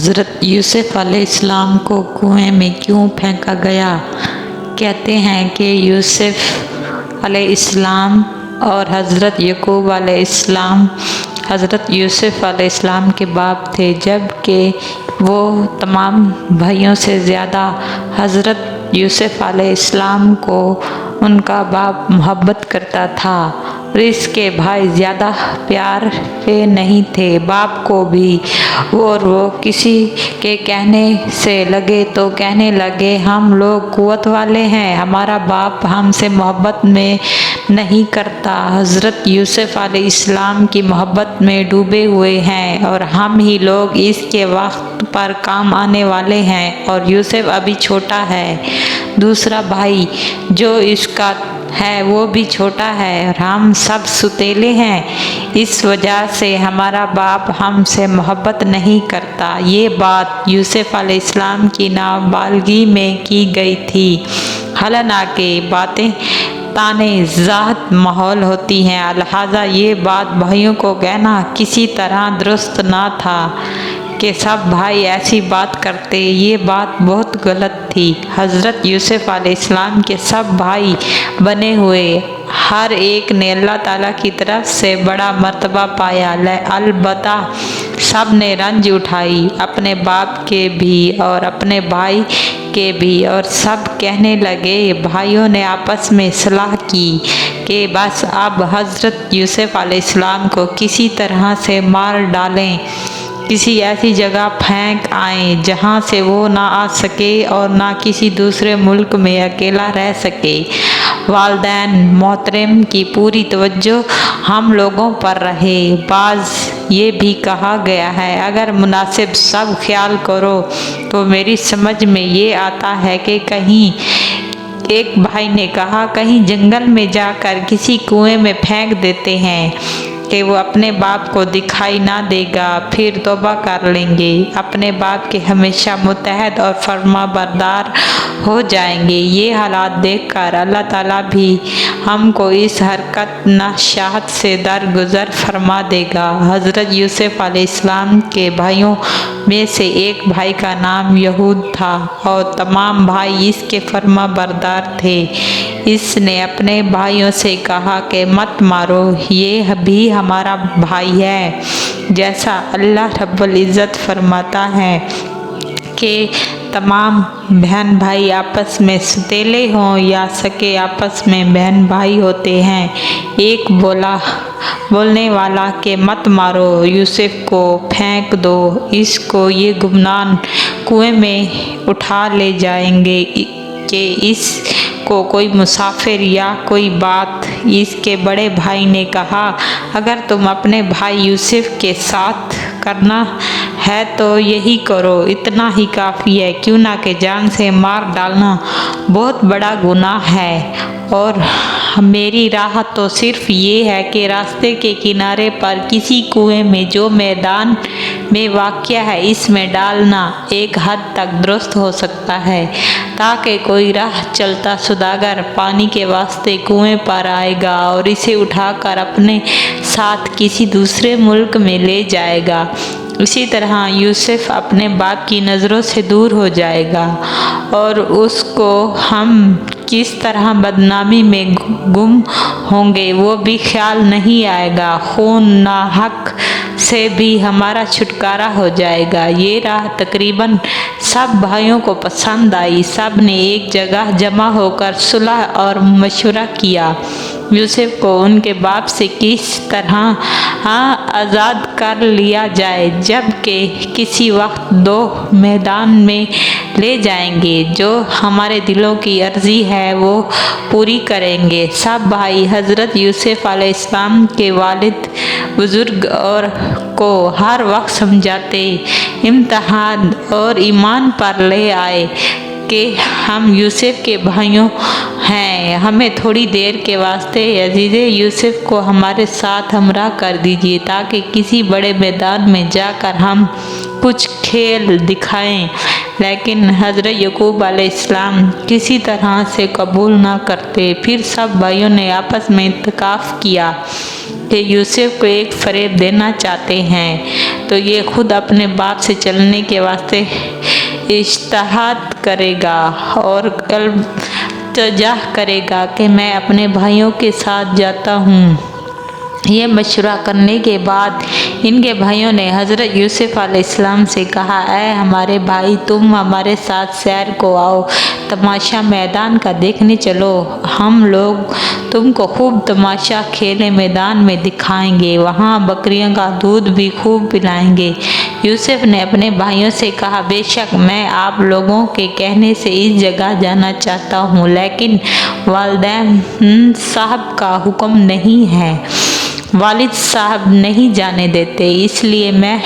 حضرت یوسف علیہ السلام کو کنویں میں کیوں پھینکا گیا؟ کہتے ہیں کہ یوسف علیہ السلام اور حضرت یعقوب علیہ السلام حضرت یوسف علیہ السلام کے باپ تھے، جب کہ وہ تمام بھائیوں سے زیادہ حضرت یوسف علیہ السلام کو ان کا باپ محبت کرتا تھا، اور اس کے بھائی زیادہ پیارے نہیں تھے باپ کو بھی، اور وہ کسی کے کہنے سے لگے تو کہنے لگے ہم لوگ قوت والے ہیں، ہمارا باپ ہم سے محبت میں نہیں کرتا، حضرت یوسف علیہ السلام کی محبت میں ڈوبے ہوئے ہیں اور ہم ہی لوگ اس کے وقت پر کام آنے والے ہیں، اور یوسف ابھی چھوٹا ہے، دوسرا بھائی جو اس کا ہے وہ بھی چھوٹا ہے اور ہم سب ستیلے ہیں، اس وجہ سے ہمارا باپ ہم سے محبت نہیں کرتا۔ یہ بات یوسف علیہ السلام کی نابالغی میں کی گئی تھی، حالانکہ باتیں تانے ذات محال ہوتی ہیں، لہٰذا یہ بات بھائیوں کو کہنا کسی طرح درست نہ تھا کہ سب بھائی ایسی بات کرتے، یہ بات بہت غلط تھی۔ حضرت یوسف علیہ السلام کے سب بھائی بنے ہوئے، ہر ایک نے اللہ تعالیٰ کی طرف سے بڑا مرتبہ پایا، البتہ سب نے رنج اٹھائی، اپنے باپ کے بھی اور اپنے بھائی کے بھی، اور سب کہنے لگے، بھائیوں نے آپس میں صلاح کی کہ بس اب حضرت یوسف علیہ السلام کو کسی طرح سے مار ڈالیں، کسی ایسی جگہ پھینک آئیں جہاں سے وہ نہ آ سکے اور نہ کسی دوسرے ملک میں اکیلا رہ سکے۔ والدین محترم کی پوری توجہ ہم لوگوں پر رہے۔ بعض یہ بھی کہا گیا ہے، اگر مناسب سب خیال کرو تو میری سمجھ میں یہ آتا ہے کہ ایک بھائی نے کہا کہیں جنگل میں جا کر کسی کنویں میں پھینک دیتے ہیں کہ وہ اپنے باپ کو دکھائی نہ دے گا، پھر توبہ کر لیں گے، اپنے باپ کے ہمیشہ متحد اور فرما بردار ہو جائیں گے۔ یہ حالات دیکھ کر اللہ تعالیٰ بھی ہم کو اس حرکت نشاط سے درگزر فرما دے گا۔ حضرت یوسف علیہ السلام کے بھائیوں میں سے ایک بھائی کا نام یہود تھا اور تمام بھائی اس کے فرما بردار تھے۔ اس نے اپنے بھائیوں سے کہا کہ مت مارو، یہ بھی ہمارا بھائی ہے، جیسا اللہ رب العزت فرماتا ہے کہ تمام بہن بھائی آپس میں ستیلے ہوں یا سکے آپس میں بہن بھائی ہوتے ہیں۔ ایک بولنے والا کہ مت مارو، یوسف کو پھینک دو، اس کو یہ گمنام کنویں میں اٹھا لے جائیں گے کہ اس کو کوئی مسافر یا کوئی بات۔ اس کے بڑے بھائی نے کہا اگر تم اپنے بھائی یوسف کے ساتھ کرنا ہے تو یہی کرو، اتنا ہی کافی ہے، کیوں نہ کہ جان سے مار ڈالنا بہت بڑا گناہ ہے، اور میری راہ تو صرف یہ ہے کہ راستے کے کنارے پر کسی کنویں میں جو میدان میں واقع ہے اس میں ڈالنا ایک حد تک درست ہو سکتا ہے، تاکہ کوئی راہ چلتا سوداگر پانی کے واسطے کنویں پر آئے گا اور اسے اٹھا کر اپنے ساتھ کسی دوسرے ملک میں لے جائے گا، اسی طرح یوسف اپنے باپ کی نظروں سے دور ہو جائے گا اور اس کو ہم کس طرح بدنامی میں گم ہوں گے وہ بھی خیال نہیں آئے گا، خون ناحق سے بھی ہمارا چھٹکارا ہو جائے گا۔ یہ راہ تقریباً سب بھائیوں کو پسند آئی، سب نے ایک جگہ جمع ہو کر صلح اور مشورہ کیا یوسف کو ان کے باپ سے کس طرح آزاد کر لیا جائے، جبکہ کسی وقت دو میدان میں لے جائیں گے، جو ہمارے دلوں کی عرضی ہے وہ پوری کریں گے۔ سب بھائی حضرت یوسف علیہ السلام کے والد بزرگ اور کو ہر وقت سمجھاتے، امتحان اور ایمان پر لے آئے کہ ہم یوسف کے بھائیوں ہیں، ہمیں تھوڑی دیر کے واسطے عزیز یوسف کو ہمارے ساتھ ہمراہ کر دیجیے تاکہ کسی بڑے میدان میں جا کر ہم کچھ کھیل دکھائیں، لیکن حضرت یعقوب علیہ السلام کسی طرح سے قبول نہ کرتے۔ پھر سب بھائیوں نے آپس میں اتفاق کیا کہ یوسف کو ایک فریب دینا چاہتے ہیں تو یہ خود اپنے باپ سے چلنے کے واسطے اجتہاد کرے گا اور التجا کرے گا کہ میں اپنے بھائیوں کے ساتھ جاتا ہوں۔ یہ مشورہ کرنے کے بعد ان کے بھائیوں نے حضرت یوسف علیہ السلام سے کہا، اے ہمارے بھائی، تم ہمارے ساتھ سیر کو آؤ، تماشا میدان کا دیکھنے چلو۔ ہم لوگ تم کو خوب تماشا کھیلے میدان میں دکھائیں گے، وہاں بکریوں کا دودھ بھی خوب پلائیں گے۔ یوسف نے اپنے بھائیوں سے کہا، بے شک میں آپ لوگوں کے کہنے سے اس جگہ جانا چاہتا ہوں، لیکن والدین صاحب کا حکم نہیں ہے، والد صاحب نہیں جانے دیتے، اس لیے میں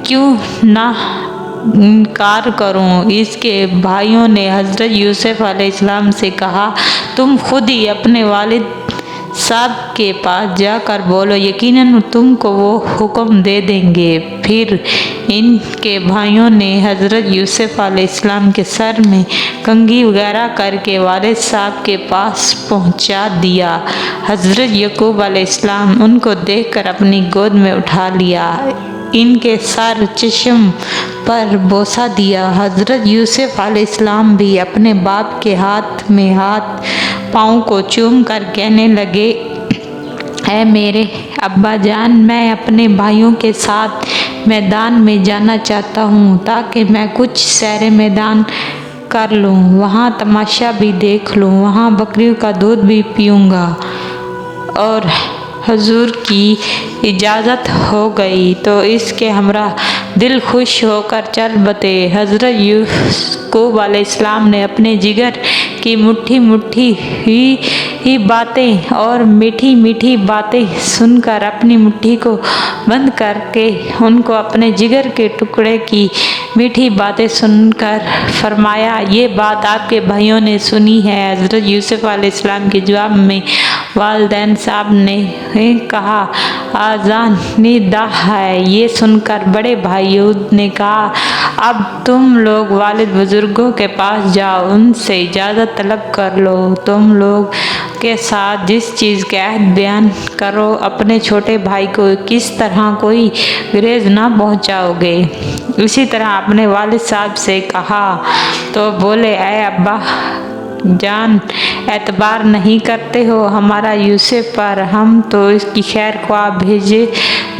کیوں نہ انکار کروں۔ اس کے بھائیوں نے حضرت یوسف علیہ السلام سے کہا، تم خود ہی اپنے والد صاحب کے پاس جا کر بولو، یقیناً تم کو وہ حکم دے دیں گے۔ پھر ان کے بھائیوں نے حضرت یوسف علیہ السلام کے سر میں کنگھی وغیرہ کر کے والد صاحب کے پاس پہنچا دیا۔ حضرت یعقوب علیہ السلام ان کو دیکھ کر اپنی گود میں اٹھا لیا، ان کے سر چشم پر بوسہ دیا۔ حضرت یوسف علیہ السلام بھی اپنے باپ کے ہاتھ میں ہاتھ پاؤں کو چوم کر کہنے لگے، اے میرے ابا جان، میں اپنے بھائیوں کے ساتھ میدان میں جانا چاہتا ہوں تاکہ میں کچھ سیر میدان کر لوں، وہاں تماشا بھی دیکھ لوں، وہاں بکریوں کا دودھ بھی پیوں گا۔ اور حضور کی اجازت ہو گئی تو اس کے ہمراہ دل خوش ہو کر چل بٹے۔ حضرت یعقوب علیہ السلام نے اپنے جگر کی مٹھی مٹھی ہوئی باتیں اور میٹھی میٹھی باتیں سن کر اپنی مٹھی کو بند کر کے ان کو اپنے جگر کے ٹکڑے کی میٹھی باتیں سن کر فرمایا، یہ بات آپ کے بھائیوں نے سنی ہے۔ حضرت یوسف علیہ السلام کے جواب میں والدین صاحب نے کہا، اذان دہ ہے۔ یہ سن کر بڑے بھائیوں نے کہا، اب تم لوگ والد بزرگوں کے پاس جاؤ، ان سے اجازت طلب کر لو، تم لوگ کے ساتھ جس چیز کے عہد بیان کرو، اپنے چھوٹے بھائی کو کس طرح کوئی گریز نہ پہنچاؤ گے، اسی طرح اپنے والد صاحب سے کہا۔ تو بولے، اے ابا جان، اعتبار نہیں کرتے ہو ہمارا یوسف پر؟ ہم تو اس کی خیر خواہ بھیج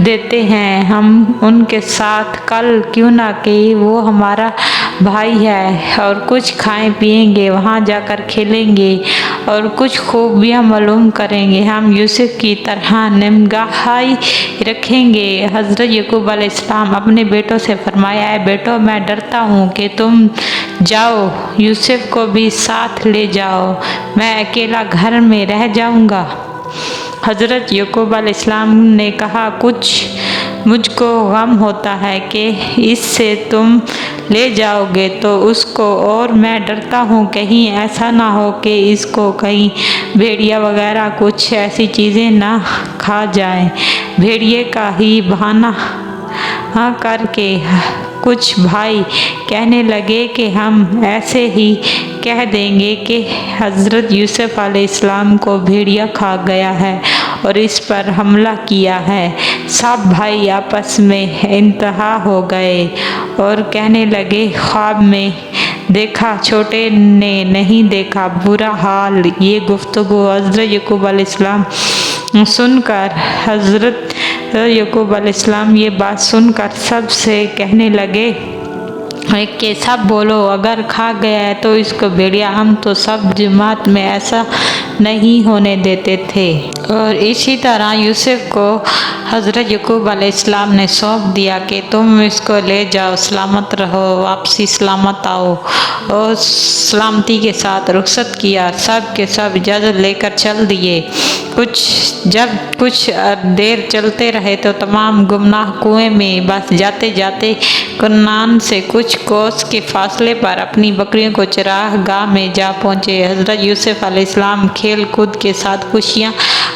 دیتے ہیں، ہم ان کے ساتھ کل کیوں نہ کہ وہ ہمارا بھائی ہے اور کچھ کھائیں پیئیں گے، وہاں جا کر کھیلیں گے اور کچھ خوبیاں معلوم کریں گے، ہم یوسف کی طرح نگہبانی رکھیں گے۔ حضرت یعقوب علیہ السلام اپنے بیٹوں سے فرمایا، اے بیٹو، میں ڈرتا ہوں کہ تم جاؤ، یوسف کو بھی ساتھ لے جاؤ، میں اکیلا گھر میں رہ جاؤں گا۔ حضرت یعقوب علیہ السلام نے کہا، کچھ مجھ کو غم ہوتا ہے کہ اس سے تم لے جاؤ گے تو اس کو، اور میں ڈرتا ہوں کہیں ایسا نہ ہو کہ اس کو کہیں بھیڑیا وغیرہ کچھ ایسی چیزیں نہ کھا جائیں۔ بھیڑیے کا ہی بہانہ کر کے کچھ بھائی کہنے لگے کہ ہم ایسے ہی کہہ دیں گے کہ حضرت یوسف علیہ السلام کو بھیڑیا کھا گیا ہے اور اس پر حملہ کیا ہے۔ سب بھائی آپس میں اتحاد ہو گئے اور کہنے لگے، خواب میں دیکھا، چھوٹے نے نہیں دیکھا، برا حال۔ یہ گفتگو حضرت یعقوب علیہ السلام سن کر حضرت یعقوب علیہ السلام یہ بات سن کر سب سے کہنے لگے کہ سب بولو، اگر کھا گیا ہے تو اس کو بھیڑیا، ہم تو سب جماعت میں ایسا نہیں ہونے دیتے تھے۔ اور اسی طرح یوسف کو حضرت یعقوب علیہ السلام نے سونپ دیا کہ تم اس کو لے جاؤ، سلامت رہو، واپسی سلامت آؤ، اور سلامتی کے ساتھ رخصت کیا۔ سب کے سب اجازت لے کر چل دیے۔ جب کچھ دیر چلتے رہے تو تمام گمنام کنویں میں بس جاتے جاتے کنعان سے کچھ کوس کے فاصلے پر اپنی بکریوں کو چراگاہ میں جا پہنچے۔ حضرت یوسف علیہ السلام کھیل کود کے ساتھ خوشیاں